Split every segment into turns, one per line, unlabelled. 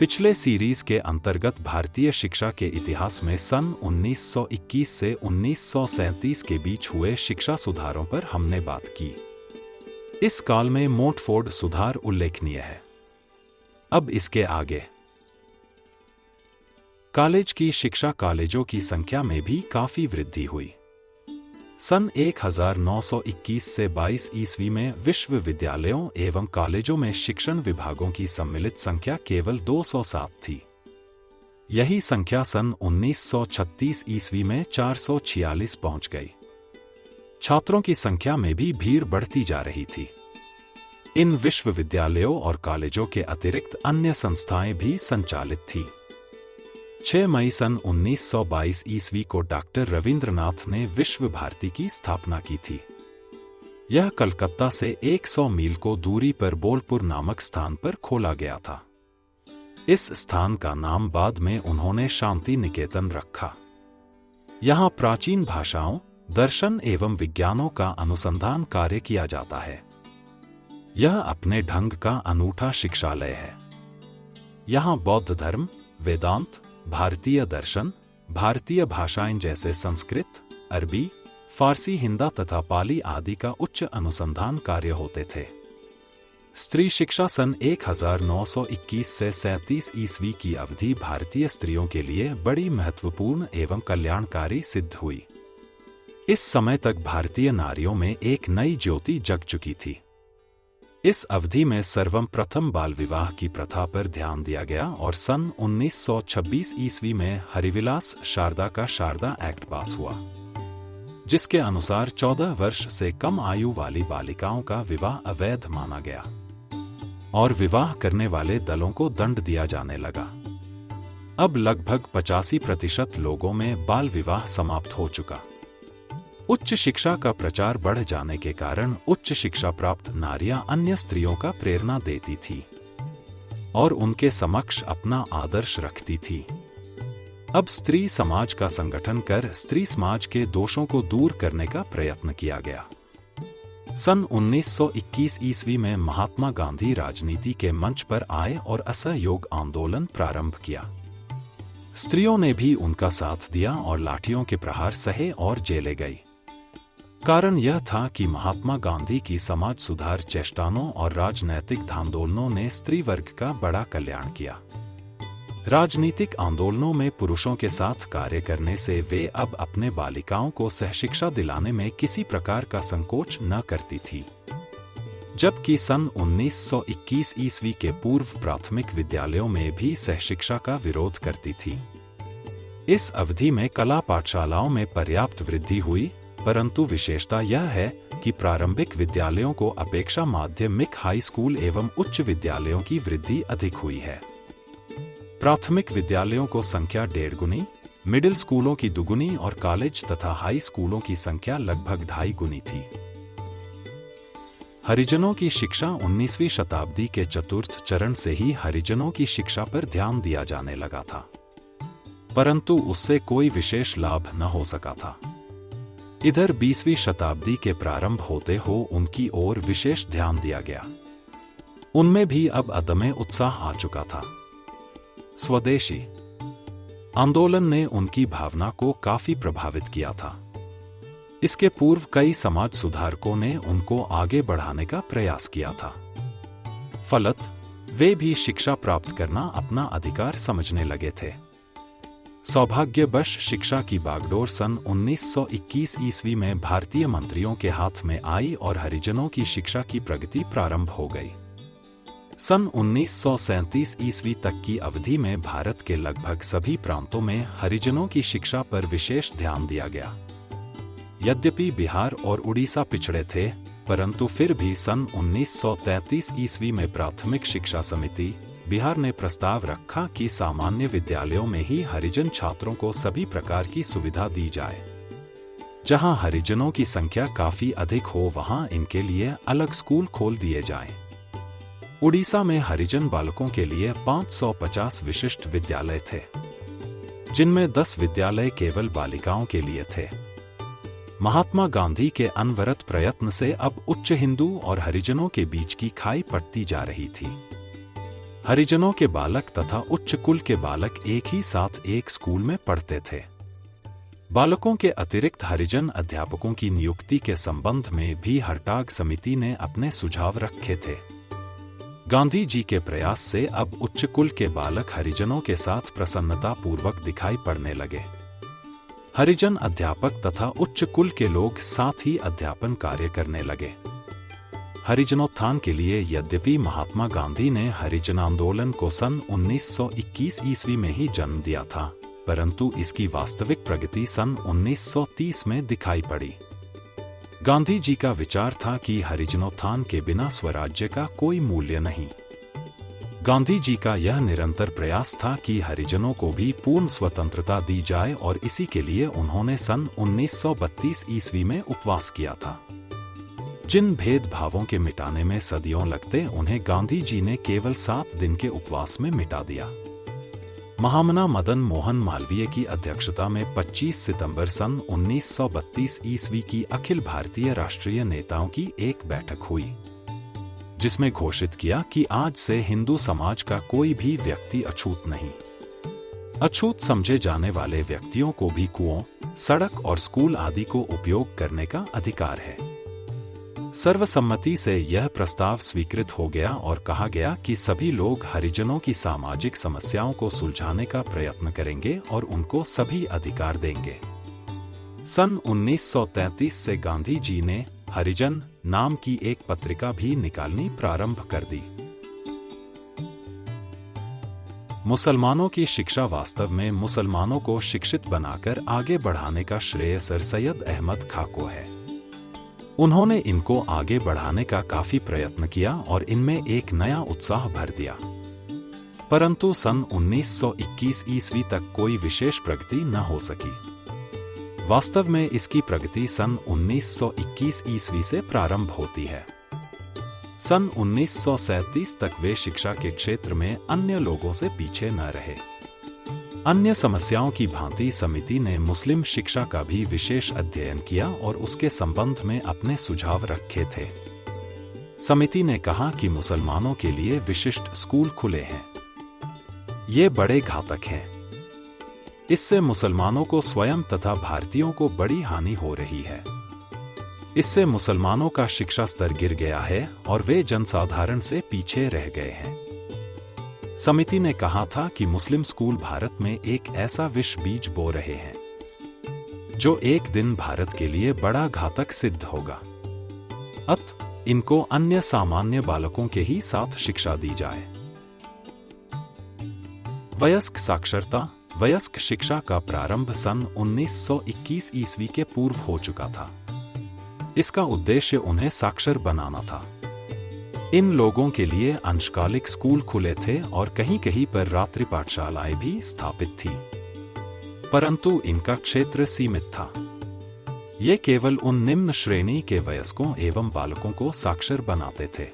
पिछले सीरीज के अंतर्गत भारतीय शिक्षा के इतिहास में सन 1921 से 1937 के बीच हुए शिक्षा सुधारों पर हमने बात की। इस काल में मोंटफोर्ड सुधार उल्लेखनीय है। अब इसके आगे कॉलेज की शिक्षा, कॉलेजों की संख्या में भी काफी वृद्धि हुई। सन 1921 से 22 ईस्वी में विश्वविद्यालयों एवं कॉलेजों में शिक्षण विभागों की सम्मिलित संख्या केवल 207 थी। यही संख्या सन 1936 ईस्वी में 446 पहुंच गई। छात्रों की संख्या में भी भीड़ बढ़ती जा रही थी। इन विश्वविद्यालयों और कॉलेजों के अतिरिक्त अन्य संस्थाएं भी संचालित थी। 6 मई सन 1922 ईस्वी को डॉक्टर रविंद्रनाथ ने विश्व भारती की स्थापना की थी। यह कलकत्ता से 100 मील को दूरी पर बोलपुर नामक स्थान पर खोला गया था। इस स्थान का नाम बाद में उन्होंने शांति निकेतन रखा। यहाँ प्राचीन भाषाओं, दर्शन एवं विज्ञानों का अनुसंधान कार्य किया जाता है। यह अपने ढंग का अनूठा शिक्षालय है। यहाँ बौद्ध धर्म, वेदांत, भारतीय दर्शन, भारतीय भाषाएं जैसे संस्कृत, अरबी, फारसी, हिंदी तथा पाली आदि का उच्च अनुसंधान कार्य होते थे। स्त्री शिक्षा सन 1921 से 37 ईस्वी की अवधि भारतीय स्त्रियों के लिए बड़ी महत्वपूर्ण एवं कल्याणकारी सिद्ध हुई। इस समय तक भारतीय नारियों में एक नई ज्योति जग चुकी थी। इस अवधि में सर्वप्रथम बाल विवाह की प्रथा पर ध्यान दिया गया और सन 1926 ईस्वी में हरिविलास शारदा का शारदा एक्ट पास हुआ, जिसके अनुसार 14 वर्ष से कम आयु वाली बालिकाओं का विवाह अवैध माना गया और विवाह करने वाले दलों को दंड दिया जाने लगा। अब लगभग 85% लोगों में बाल विवाह समाप्त हो चुका। उच्च शिक्षा का प्रचार बढ़ जाने के कारण उच्च शिक्षा प्राप्त नारियां अन्य स्त्रियों का प्रेरणा देती थी और उनके समक्ष अपना आदर्श रखती थी। अब स्त्री समाज का संगठन कर स्त्री समाज के दोषों को दूर करने का प्रयत्न किया गया। सन 1921 ईस्वी में महात्मा गांधी राजनीति के मंच पर आए और असहयोग आंदोलन प्रारंभ किया। स्त्रियों ने भी उनका साथ दिया और लाठियों के प्रहार सहे और जेले गई। कारण यह था कि महात्मा गांधी की समाज सुधार चेष्टाओं और राजनैतिक आंदोलनों ने स्त्री वर्ग का बड़ा कल्याण किया। राजनीतिक आंदोलनों में पुरुषों के साथ कार्य करने से वे अब अपने बालिकाओं को सहशिक्षा दिलाने में किसी प्रकार का संकोच न करती थी। जबकि सन 1921 ईस्वी के पूर्व प्राथमिक विद्यालयों में भी सहशिक्षा का विरोध करती थी। इस अवधि में कला पाठशालाओं में पर्याप्त वृद्धि हुई, परंतु विशेषता यह है कि प्रारंभिक विद्यालयों को अपेक्षा माध्यमिक, हाई स्कूल एवं उच्च विद्यालयों की वृद्धि अधिक हुई है। प्राथमिक विद्यालयों को संख्या 1.5 गुनी, मिडिल स्कूलों की 2 गुनी और कॉलेज तथा हाई स्कूलों की संख्या लगभग 2.5 गुनी थी। हरिजनों की शिक्षा 19वीं शताब्दी के चतुर्थ चरण से ही हरिजनों की शिक्षा पर ध्यान दिया जाने लगा था, परंतु उससे कोई विशेष लाभ न हो सका था। इधर 20वीं शताब्दी के प्रारंभ होते हो उनकी ओर विशेष ध्यान दिया गया। उनमें भी अब अदम्य उत्साह आ चुका था। स्वदेशी आंदोलन ने उनकी भावना को काफी प्रभावित किया था। इसके पूर्व कई समाज सुधारकों ने उनको आगे बढ़ाने का प्रयास किया था। फलत वे भी शिक्षा प्राप्त करना अपना अधिकार समझने लगे थे। सौभाग्यवश शिक्षा की बागडोर सन 1921 ईस्वी में भारतीय मंत्रियों के हाथ में आई और हरिजनों की शिक्षा की प्रगति प्रारंभ हो गई। सन 1937 ईस्वी तक की अवधि में भारत के लगभग सभी प्रांतों में हरिजनों की शिक्षा पर विशेष ध्यान दिया गया। यद्यपि बिहार और उड़ीसा पिछड़े थे, परंतु फिर भी सन 1933 ईस्वी में प्राथमिक शिक्षा समिति बिहार ने प्रस्ताव रखा कि सामान्य विद्यालयों में ही हरिजन छात्रों को सभी प्रकार की सुविधा दी जाए। जहां हरिजनों की संख्या काफी अधिक हो वहां इनके लिए अलग स्कूल खोल दिए जाएं। उड़ीसा में हरिजन बालकों के लिए 550 विशिष्ट विद्यालय थे, जिनमें 10 विद्यालय केवल बालिकाओं के लिए थे। महात्मा गांधी के अनवरत प्रयत्न से अब उच्च हिंदू और हरिजनों के बीच की खाई पड़ती जा रही थी। हरिजनों के बालक तथा उच्च कुल के बालक एक ही साथ एक स्कूल में पढ़ते थे। बालकों के अतिरिक्त हरिजन अध्यापकों की नियुक्ति के संबंध में भी हरटाग समिति ने अपने सुझाव रखे थे। गांधी जी के प्रयास से अब उच्च कुल के बालक हरिजनों के साथ प्रसन्नता पूर्वक दिखाई पड़ने लगे। हरिजन अध्यापक तथा उच्च कुल के लोग साथ ही अध्यापन कार्य करने लगे। हरिजनोत्थान के लिए यद्यपि महात्मा गांधी ने हरिजन आंदोलन को सन 1921 ईस्वी में ही जन्म दिया था, परंतु इसकी वास्तविक प्रगति सन 1930 में दिखाई पड़ी। गांधी जी का विचार था कि हरिजनोत्थान के बिना स्वराज्य का कोई मूल्य नहीं। गांधी जी का यह निरंतर प्रयास था कि हरिजनों को भी पूर्ण स्वतंत्रता दी जाए और इसी के लिए उन्होंने सन 1932 ईस्वी में उपवास किया था। जिन भेदभावों के मिटाने में सदियों लगते, उन्हें गांधी जी ने केवल 7 दिन के उपवास में मिटा दिया। महामना मदन मोहन मालवीय की अध्यक्षता में 25 सितंबर सन 1932 ईस्वी की अखिल भारतीय राष्ट्रीय नेताओं की एक बैठक हुई, जिसमें घोषित किया कि आज से हिंदू समाज का कोई भी व्यक्ति अछूत नहीं। अछूत समझे जाने वाले व्यक्तियों को भी कुओं, सड़क और स्कूल आदि को उपयोग करने का अधिकार है। सर्वसम्मति से यह प्रस्ताव स्वीकृत हो गया और कहा गया कि सभी लोग हरिजनों की सामाजिक समस्याओं को सुलझाने का प्रयत्न करेंगे और उनको सभी अधिकार देंगे। सन 1933 से गांधी जी ने हरिजन नाम की एक पत्रिका भी निकालनी प्रारंभ कर दी। मुसलमानों की शिक्षा वास्तव में मुसलमानों को शिक्षित बनाकर आगे बढ़ाने का श्रेय सर सैयद अहमद खां को है। उन्होंने इनको आगे बढ़ाने का काफी प्रयत्न किया और इनमें एक नया उत्साह भर दिया, परंतु सन 1921 ईस्वी तक कोई विशेष प्रगति न हो सकी। वास्तव में इसकी प्रगति सन 1921 ईस्वी से प्रारंभ होती है। सन 1937 तक वे शिक्षा के क्षेत्र में अन्य लोगों से पीछे न रहे। अन्य समस्याओं की भांति समिति ने मुस्लिम शिक्षा का भी विशेष अध्ययन किया और उसके संबंध में अपने सुझाव रखे थे। समिति ने कहा कि मुसलमानों के लिए विशिष्ट स्कूल खुले हैं, ये बड़े घातक हैं। इससे मुसलमानों को स्वयं तथा भारतीयों को बड़ी हानि हो रही है। इससे मुसलमानों का शिक्षा स्तर गिर गया है और वे जनसाधारण से पीछे रह गए हैं। समिति ने कहा था कि मुस्लिम स्कूल भारत में एक ऐसा विष बीज बो रहे हैं जो एक दिन भारत के लिए बड़ा घातक सिद्ध होगा। अतः इनको अन्य सामान्य बालकों के ही साथ शिक्षा दी जाए। वयस्क साक्षरता, वयस्क शिक्षा का प्रारंभ सन 1921 ईस्वी के पूर्व हो चुका था। इसका उद्देश्य उन्हें साक्षर बनाना था। इन लोगों के लिए अंशकालिक स्कूल खुले थे और कहीं कहीं पर रात्रि पाठशालाएं भी स्थापित थी, परंतु इनका क्षेत्र सीमित था। ये केवल उन निम्न श्रेणी के वयस्कों एवं बालकों को साक्षर बनाते थे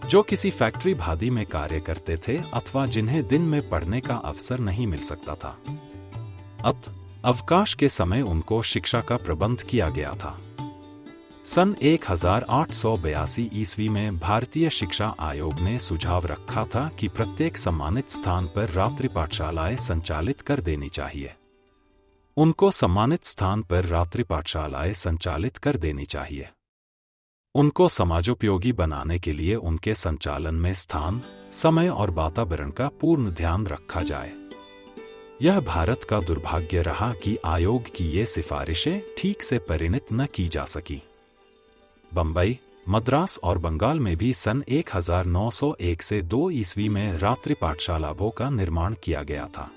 जो किसी फैक्ट्री भादी में कार्य करते थे अथवा जिन्हें दिन में पढ़ने का अवसर नहीं मिल सकता था। अतः अवकाश के समय उनको शिक्षा का प्रबंध किया गया था। सन 1882 ईस्वी में भारतीय शिक्षा आयोग ने सुझाव रखा था कि प्रत्येक सम्मानित स्थान पर रात्रि पाठशालाएं संचालित कर देनी चाहिए। उनको सम्मानित स्थान पर रात्रि पाठशालाएं संचालित कर देनी चाहिए। उनको समाजोपयोगी बनाने के लिए उनके संचालन में स्थान, समय और वातावरण का पूर्ण ध्यान रखा जाए। यह भारत का दुर्भाग्य रहा कि आयोग की ये सिफारिशें ठीक से परिणत न की जा सकी। बंबई, मद्रास और बंगाल में भी सन 1901 से 2 ईस्वी में रात्रि पाठशालाओं का निर्माण किया गया था,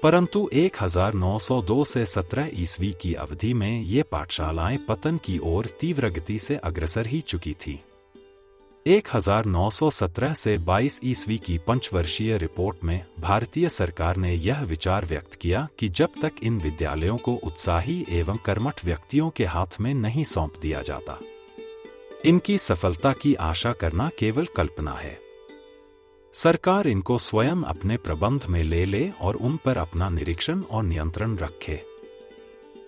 परंतु 1902 से 17 ईस्वी की अवधि में ये पाठशालाएं पतन की ओर तीव्र गति से अग्रसर ही चुकी थी। 1917 से 22 ईस्वी की पंचवर्षीय रिपोर्ट में भारतीय सरकार ने यह विचार व्यक्त किया कि जब तक इन विद्यालयों को उत्साही एवं कर्मठ व्यक्तियों के हाथ में नहीं सौंप दिया जाता, इनकी सफलता की आशा करना केवल कल्पना है। सरकार इनको स्वयं अपने प्रबंध में ले ले और उन पर अपना निरीक्षण और नियंत्रण रखे।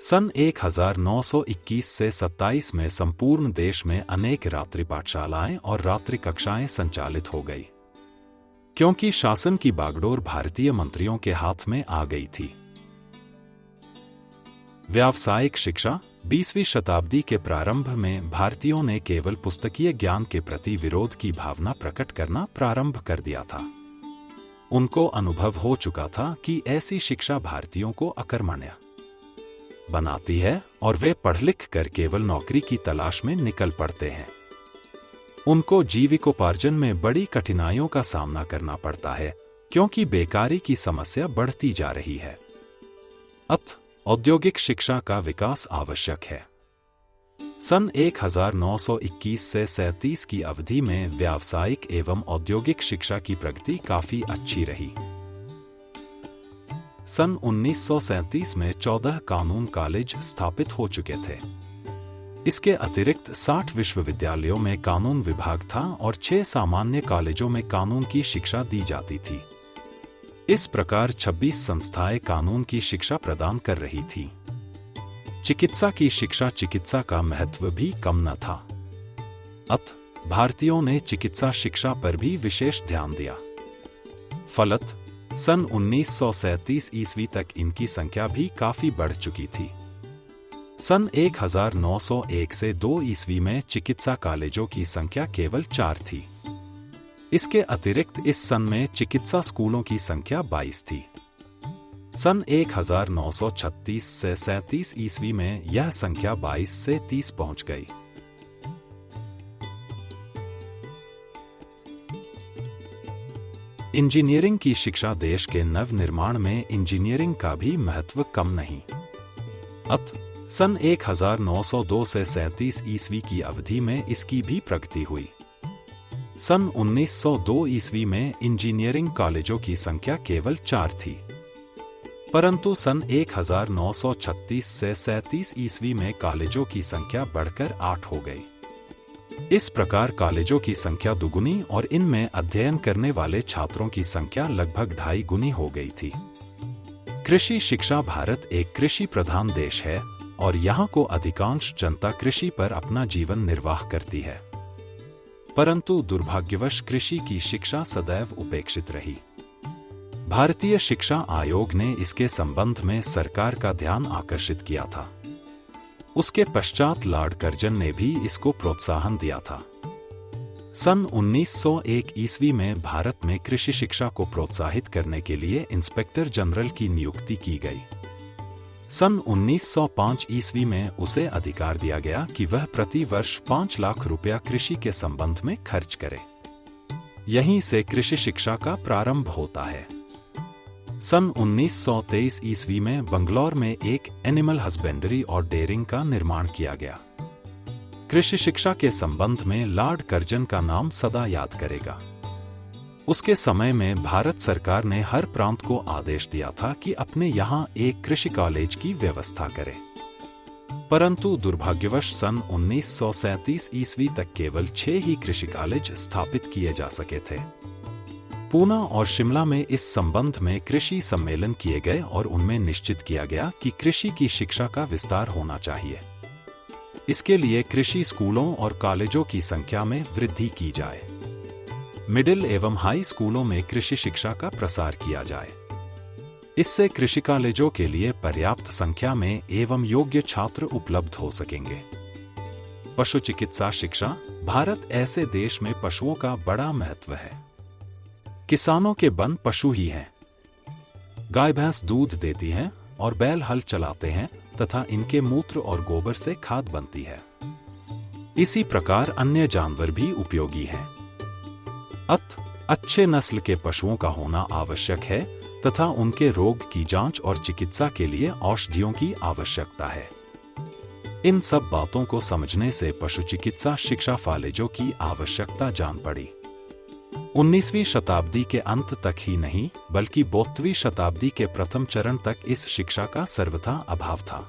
सन 1921 से 27 में संपूर्ण देश में अनेक रात्रि पाठशालाएं और रात्रि कक्षाएं संचालित हो गई, क्योंकि शासन की बागडोर भारतीय मंत्रियों के हाथ में आ गई थी। व्यावसायिक शिक्षा। 20वीं शताब्दी के प्रारंभ में भारतीयों ने केवल पुस्तकीय ज्ञान के प्रति विरोध की भावना प्रकट करना प्रारंभ कर दिया था। उनको अनुभव हो चुका था कि ऐसी शिक्षा भारतीयों को अकर्मण्य बनाती है और वे पढ़ लिख कर केवल नौकरी की तलाश में निकल पड़ते हैं। उनको जीविकोपार्जन में बड़ी कठिनाइयों का सामना करना पड़ता है, क्योंकि बेकारी की समस्या बढ़ती जा रही है। अतः औद्योगिक शिक्षा का विकास आवश्यक है। सन 1921 से 37 की अवधि में व्यावसायिक एवं औद्योगिक शिक्षा की प्रगति काफी अच्छी रही। सन 1937 में 14 कानून कॉलेज स्थापित हो चुके थे। इसके अतिरिक्त 60 विश्वविद्यालयों में कानून विभाग था और 6 सामान्य कॉलेजों में कानून की शिक्षा दी जाती थी। इस प्रकार 26 संस्थाएं कानून की शिक्षा प्रदान कर रही थी। चिकित्सा की शिक्षा। चिकित्सा का महत्व भी कम न था, अतः भारतीयों ने चिकित्सा शिक्षा पर भी विशेष ध्यान दिया। फलत सन 1937 ईस्वी तक इनकी संख्या भी काफी बढ़ चुकी थी। सन 1901 से 2 ईस्वी में चिकित्सा कॉलेजों की संख्या केवल 4 थी। इसके अतिरिक्त इस सन में चिकित्सा स्कूलों की संख्या 22 थी। सन 1936 से 37 ईस्वी में यह संख्या 22 से 30 पहुंच गई। इंजीनियरिंग की शिक्षा। देश के नवनिर्माण में इंजीनियरिंग का भी महत्व कम नहीं। अतः सन 1902 से 37 ईस्वी की अवधि में इसकी भी प्रगति हुई। सन 1902 ईस्वी में इंजीनियरिंग कॉलेजों की संख्या केवल 4 थी, परंतु सन 1936 से 37 ईस्वी में कॉलेजों की संख्या बढ़कर 8 हो गई। इस प्रकार कॉलेजों की संख्या दुगुनी और इनमें अध्ययन करने वाले छात्रों की संख्या लगभग 2.5 गुनी हो गई थी। कृषि शिक्षा। भारत एक कृषि प्रधान देश है और यहाँ को अधिकांश जनता कृषि पर अपना जीवन निर्वाह करती है, परंतु दुर्भाग्यवश कृषि की शिक्षा सदैव उपेक्षित रही। भारतीय शिक्षा आयोग ने इसके संबंध में सरकार का ध्यान आकर्षित किया था। उसके पश्चात लॉर्ड कर्जन ने भी इसको प्रोत्साहन दिया था। सन 1901 ईस्वी में भारत में कृषि शिक्षा को प्रोत्साहित करने के लिए इंस्पेक्टर जनरल की नियुक्ति की गई। सन 1905 ईस्वी में उसे अधिकार दिया गया कि वह प्रति वर्ष 5 लाख रुपया कृषि के संबंध में खर्च करे। यहीं से कृषि शिक्षा का प्रारंभ होता है। सन 1923 ईस्वी में बंगलौर में एक एनिमल हस्बेंड्री और डेयरिंग का निर्माण किया गया। कृषि शिक्षा के संबंध में लॉर्ड कर्जन का नाम सदा याद करेगा। उसके समय में भारत सरकार ने हर प्रांत को आदेश दिया था कि अपने यहाँ एक कृषि कॉलेज की व्यवस्था करे, परंतु दुर्भाग्यवश सन 1937 ईस्वी तक केवल 6 ही कृषि कॉलेज स्थापित किए जा सके थे। पूना और शिमला में इस संबंध में कृषि सम्मेलन किए गए और उनमें निश्चित किया गया कि कृषि की शिक्षा का विस्तार होना चाहिए। इसके लिए कृषि स्कूलों और कॉलेजों की संख्या में वृद्धि की जाए। मिडिल एवं हाई स्कूलों में कृषि शिक्षा का प्रसार किया जाए। इससे कृषि कॉलेजों के लिए पर्याप्त संख्या में एवं योग्य छात्र उपलब्ध हो सकेंगे। पशु चिकित्सा शिक्षा। भारत ऐसे देश में पशुओं का बड़ा महत्व है। किसानों के बन पशु ही हैं। गाय भैंस दूध देती हैं और बैल हल चलाते हैं तथा इनके मूत्र और गोबर से खाद बनती है। इसी प्रकार अन्य जानवर भी उपयोगी हैं। अतः अच्छे नस्ल के पशुओं का होना आवश्यक है तथा उनके रोग की जांच और चिकित्सा के लिए औषधियों की आवश्यकता है। इन सब बातों को समझने से पशु चिकित्सा शिक्षा कॉलेजों की आवश्यकता जान पड़ी। 19वीं शताब्दी के अंत तक ही नहीं बल्कि 22वीं शताब्दी के प्रथम चरण तक इस शिक्षा का सर्वथा अभाव था।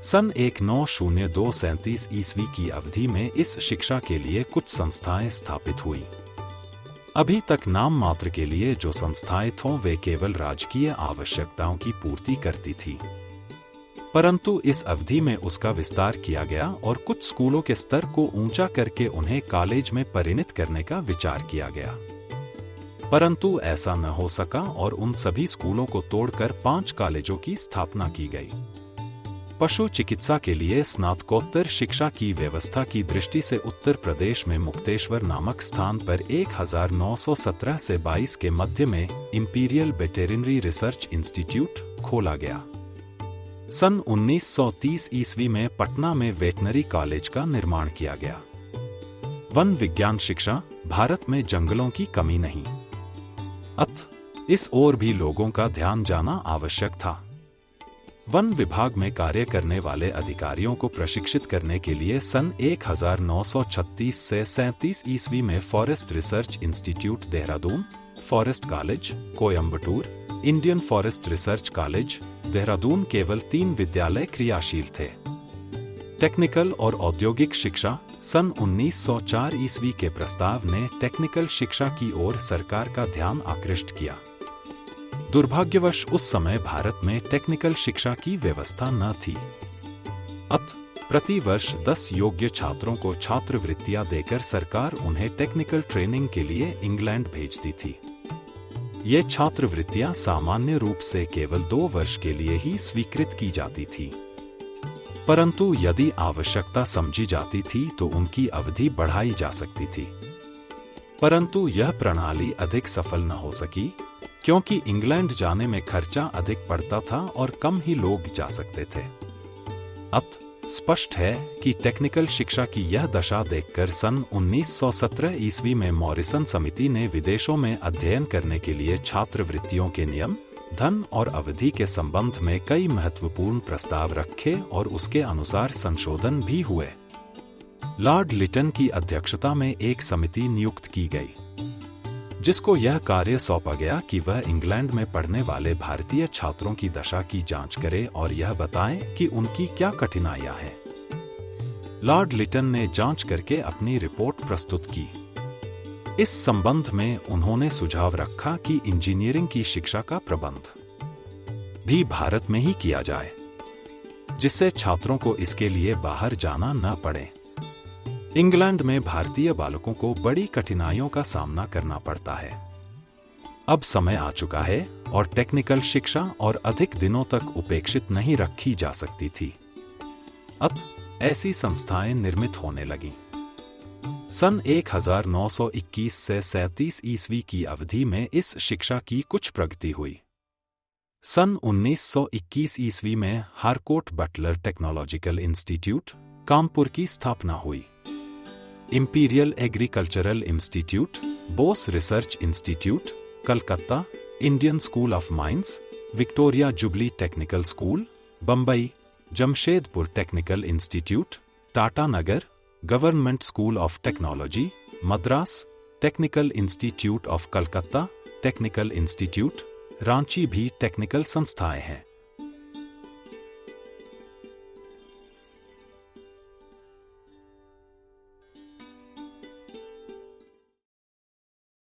सन 1902 ईस्वी की अवधि में इस शिक्षा के लिए कुछ संस्थाएं स्थापित हुई। अभी तक नाम मात्र के लिए जो संस्थाएं थीं वे केवल राजकीय आवश्यकताओं की पूर्ति करती थी, परंतु इस अवधि में उसका विस्तार किया गया और कुछ स्कूलों के स्तर को ऊंचा करके उन्हें कॉलेज में परिणत करने का विचार किया गया, परंतु ऐसा न हो सका और उन सभी स्कूलों को तोड़कर 5 कॉलेजों की स्थापना की गई। पशु चिकित्सा के लिए स्नातकोत्तर शिक्षा की व्यवस्था की दृष्टि से उत्तर प्रदेश में मुक्तेश्वर नामक स्थान पर 1917 से 22 के मध्य में इंपीरियल वेटेरिनरी रिसर्च इंस्टीट्यूट खोला गया। सन 1930 ईस्वी में पटना में वेटनरी कॉलेज का निर्माण किया गया। वन विज्ञान शिक्षा, भारत में जंगलों की कमी नहीं, अतः इस ओर भी लोगों का ध्यान जाना आवश्यक था। वन विभाग में कार्य करने वाले अधिकारियों को प्रशिक्षित करने के लिए सन 1936 से 37 ईस्वी में forest research institute Dehradun, forest college Coimbatore, Indian forest research college Dehradun केवल 3 विद्यालय क्रियाशील थे। टेक्निकल और औद्योगिक शिक्षा, सन 1904 ईस्वी के प्रस्ताव ने टेक्निकल शिक्षा की ओर सरकार का ध्यान आकृष्ट किया। दुर्भाग्यवश उस समय भारत में टेक्निकल शिक्षा की व्यवस्था न थी, अतः प्रति वर्ष 10 योग्य छात्रों को छात्रवृत्तियां देकर सरकार उन्हें टेक्निकल ट्रेनिंग के लिए इंग्लैंड भेजती थी। ये छात्रवृत्तियां सामान्य रूप से केवल 2 वर्ष के लिए ही स्वीकृत की जाती थी, परंतु यदि आवश्यकता समझी जाती थी तो उनकी अवधि बढ़ाई जा सकती थी, परंतु यह प्रणाली अधिक सफल न हो सकी क्योंकि इंग्लैंड जाने में खर्चा अधिक पड़ता था और कम ही लोग जा सकते थे। अतः स्पष्ट है कि टेक्निकल शिक्षा की यह दशा देखकर सन 1917 ईस्वी में मॉरिसन समिति ने विदेशों में अध्ययन करने के लिए छात्रवृत्तियों के नियम, धन और अवधि के संबंध में कई महत्वपूर्ण प्रस्ताव रखे और उसके अनुसार संशोधन भी हुए। लॉर्ड लिटन की अध्यक्षता में एक समिति नियुक्त की गई, जिसको यह कार्य सौंपा गया कि वह इंग्लैंड में पढ़ने वाले भारतीय छात्रों की दशा की जांच करे और यह बताएं कि उनकी क्या कठिनाइयां हैं। लॉर्ड लिटन ने जांच करके अपनी रिपोर्ट प्रस्तुत की। इस संबंध में उन्होंने सुझाव रखा कि इंजीनियरिंग की शिक्षा का प्रबंध भी भारत में ही किया जाए, जिससे छात्रों को इसके लिए बाहर जाना न पड़े। इंग्लैंड में भारतीय बालकों को बड़ी कठिनाइयों का सामना करना पड़ता है। अब समय आ चुका है और टेक्निकल शिक्षा और अधिक दिनों तक उपेक्षित नहीं रखी जा सकती थी। अतः ऐसी संस्थाएं निर्मित होने लगीं। सन 1921 से 37 ईस्वी की अवधि में इस शिक्षा की कुछ प्रगति हुई। सन 1921 ईस्वी में Harcourt Butler technological institute Kanpur की स्थापना हुई। Imperial agricultural institute, Bose research institute Calcutta, Indian school of mines, Victoria Jubilee technical school Bombay, Jamshedpur technical institute Tata Nagar, government school of technology Madras, technical institute of Calcutta, technical institute Ranchi भी टेक्निकल संस्थाएं हैं।